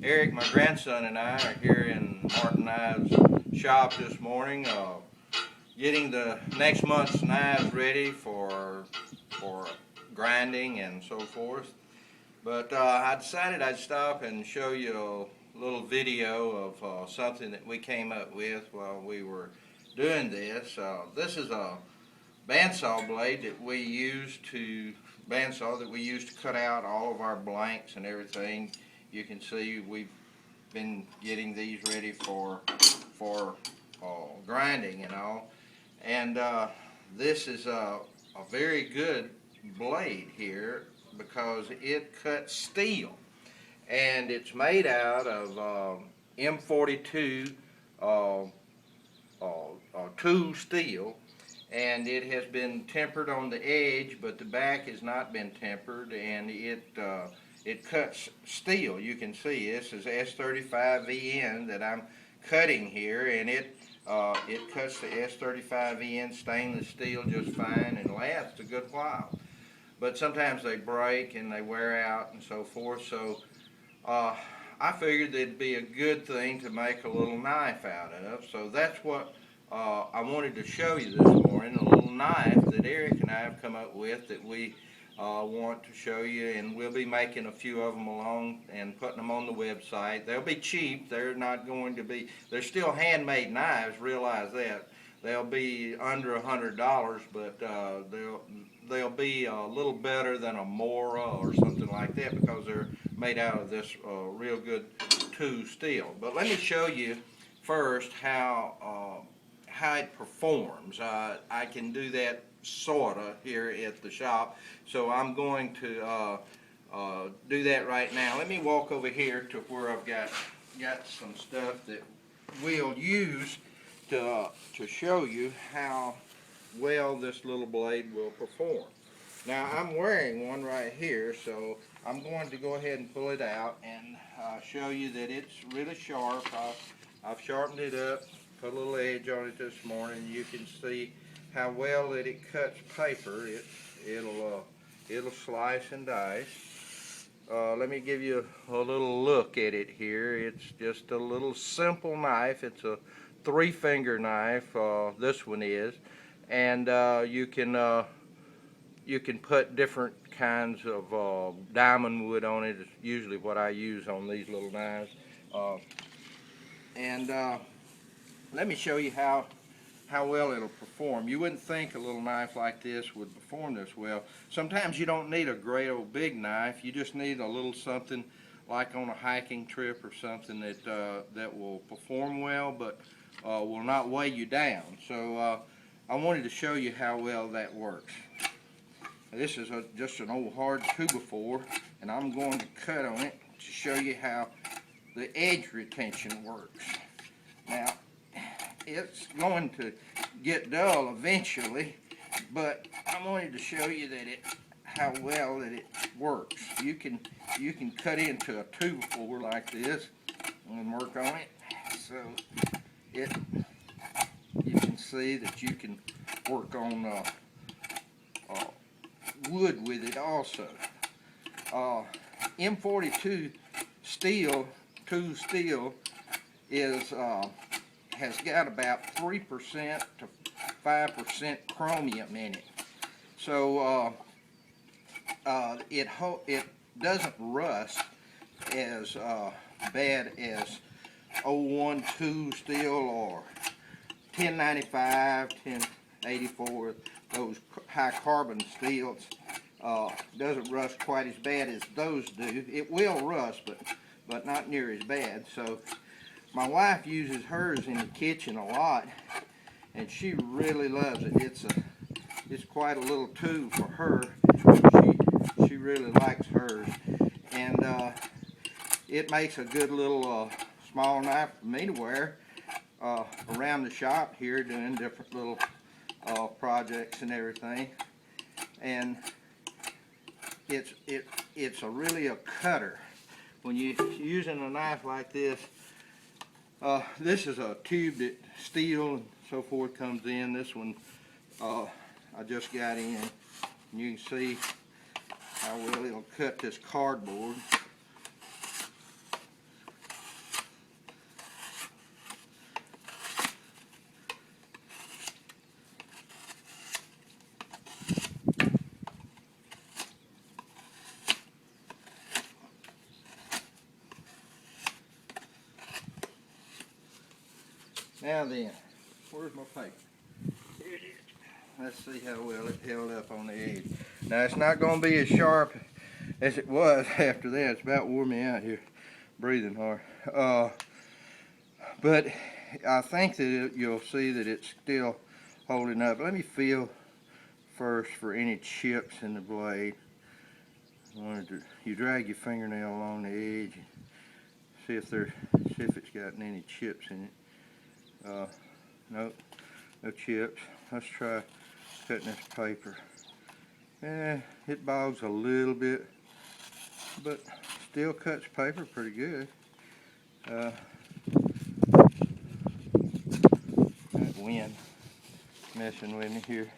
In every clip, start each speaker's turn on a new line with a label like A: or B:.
A: Eric, my grandson, and I are here in Martin Knives shop this morning, getting the next month's knives ready for grinding and so forth. But I decided I'd stop and show you a little video of something that we came up with while we were doing this. This is a bandsaw blade that we use to cut out all of our blanks and everything. You can see we've been getting these ready for grinding and all. And this is a very good blade here because it cuts steel, and it's made out of M42 tool steel, and it has been tempered on the edge, but the back has not been tempered, and it cuts steel. You can see this is S35VN that I'm cutting here, and it cuts the S35VN stainless steel just fine and lasts a good while. But sometimes they break and they wear out and so forth, so I figured it'd be a good thing to make a little knife out of. So that's what I wanted to show you this morning, a little knife that Eric and I have come up with that we want to show you, and we'll be making a few of them along and putting them on the website. They'll be cheap. They're not going to be, they're still handmade knives, realize that. They'll be under $100, but they'll be a little better than a Mora or something like that because they're made out of this real good tool steel. But let me show you first how it performs. I can do that sorta here at the shop, so I'm going to do that right now. Let me walk over here to where I've got some stuff that we'll use to show you how well this little blade will perform. Now I'm wearing one right here, so I'm going to go ahead and pull it out and show you that it's really sharp. I've sharpened it up, put a little edge on it this morning. You can see how well that it cuts paper. It'll slice and dice. Let me give you a little look at it here. It's just a little simple knife. It's a 3-finger knife. This one is, and you can put different kinds of diamond wood on it. It's usually what I use on these little knives. Let me show you how well it'll perform. You wouldn't think a little knife like this would perform this well. Sometimes you don't need a great old big knife. You just need a little something like on a hiking trip or something that will perform well, but will not weigh you down. So I wanted to show you how well that works. This is just an old hard 2x4, and I'm going to cut on it to show you how the edge retention works. Now, it's going to get dull eventually, but I wanted to show you that how well that it works. You can cut into a 2x4 like this and work on it. So you can see that you can work on wood with it also. M42 steel, tool steel, has got about 3% to 5% chromium in it. So it doesn't rust as bad as 012 steel or 1095, 1084, those high carbon steels. Doesn't rust quite as bad as those do. It will rust, but not near as bad. So my wife uses hers in the kitchen a lot, and she really loves it. It's quite a little tool for her. She really likes hers, and it makes a good little small knife for me to wear around the shop here, doing different little projects and everything. And it's really a cutter. When you're using a knife like this, this is a tube that steel and so forth comes in. This one I just got in, and you can see how well it'll cut this cardboard. Now then, where's my paper? Here it is. Let's see how well it held up on the edge. Now it's not going to be as sharp as it was after that. It's about wore me out here, breathing hard. But I think that you'll see that it's still holding up. Let me feel first for any chips in the blade. You drag your fingernail along the edge and see if it's gotten any chips in it. Nope, no chips. Let's try cutting this paper. It bogs a little bit, but still cuts paper pretty good. That wind messing with me here.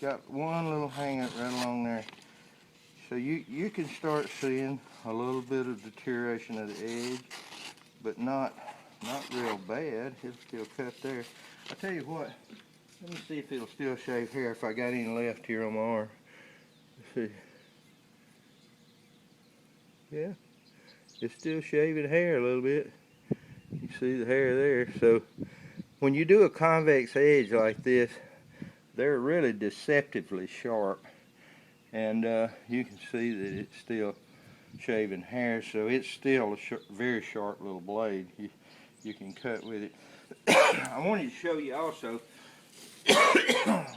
A: Got one little hang up right along there. So you can start seeing a little bit of deterioration of the edge, but not real bad. It'll still cut there. I'll tell you what, let me see if it'll still shave hair, if I got any left here on my arm. Let's see. Yeah, it's still shaving hair a little bit. You see the hair there. So when you do a convex edge like this, they're really deceptively sharp, and you can see that it's still shaving hair, so it's still a very sharp little blade. You can cut with it. I wanted to show you also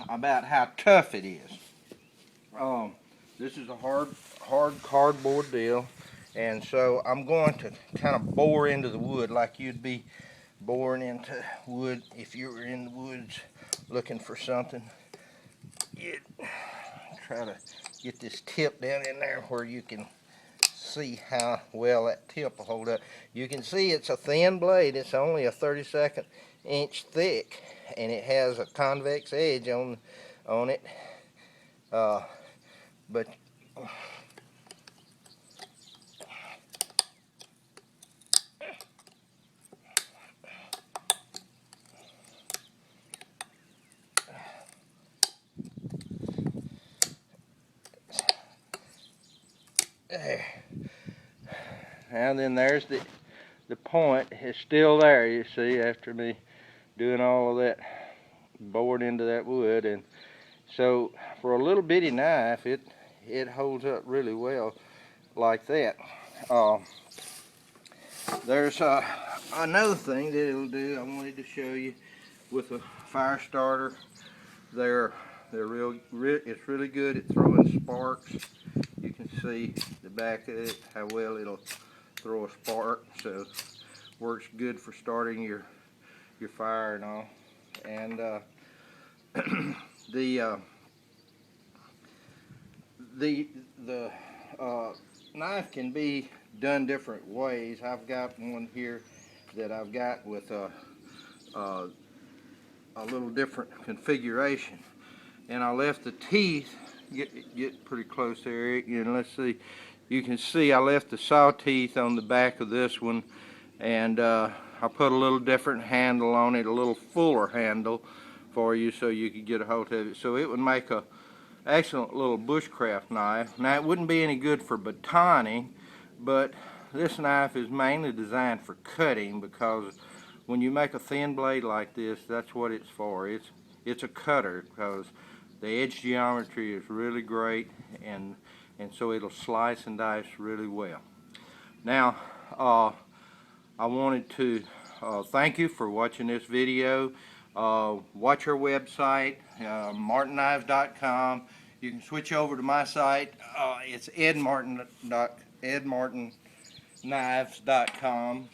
A: about how tough it is. This is a hard cardboard deal, and so I'm going to kind of bore into the wood like you'd be boring into wood if you were in the woods looking for something. You'd try to get this tip down in there where you can see how well that tip will hold up. You can see it's a thin blade. It's only a 32nd inch thick, and it has a convex edge on it. But there. Now then, there's the point is still there, you see, after me doing all of that, bored into that wood. And so for a little bitty knife, it holds up really well like that. There's another thing that it'll do. I wanted to show you with a fire starter. It's really good at throwing sparks. You can see the back of it, how well it'll throw a spark. So works good for starting your fire and all. And the knife can be done different ways. I've got one here that I've got with a little different configuration, and I left the teeth get pretty close there, Eric. And let's see, you can see I left the saw teeth on the back of this one, and I put a little different handle on it, a little fuller handle for you, so you could get a hold of it. So it would make a excellent little bushcraft knife. Now it wouldn't be any good for batoning, but this knife is mainly designed for cutting, because when you make a thin blade like this, that's what it's for. It's a cutter, because the edge geometry is really great, and so it'll slice and dice really well. Now I wanted to thank you for watching this video. Watch our website, martinknives.com. You can switch over to my site. It's edmartinknives.com.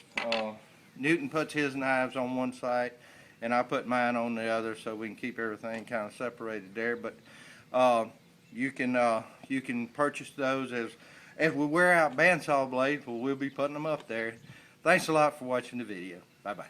A: Newton puts his knives on one site, and I put mine on the other, so we can keep everything kind of separated there. But you can purchase those as we wear out bandsaw blades. Well, we'll be putting them up there. Thanks a lot for watching the video. Bye bye.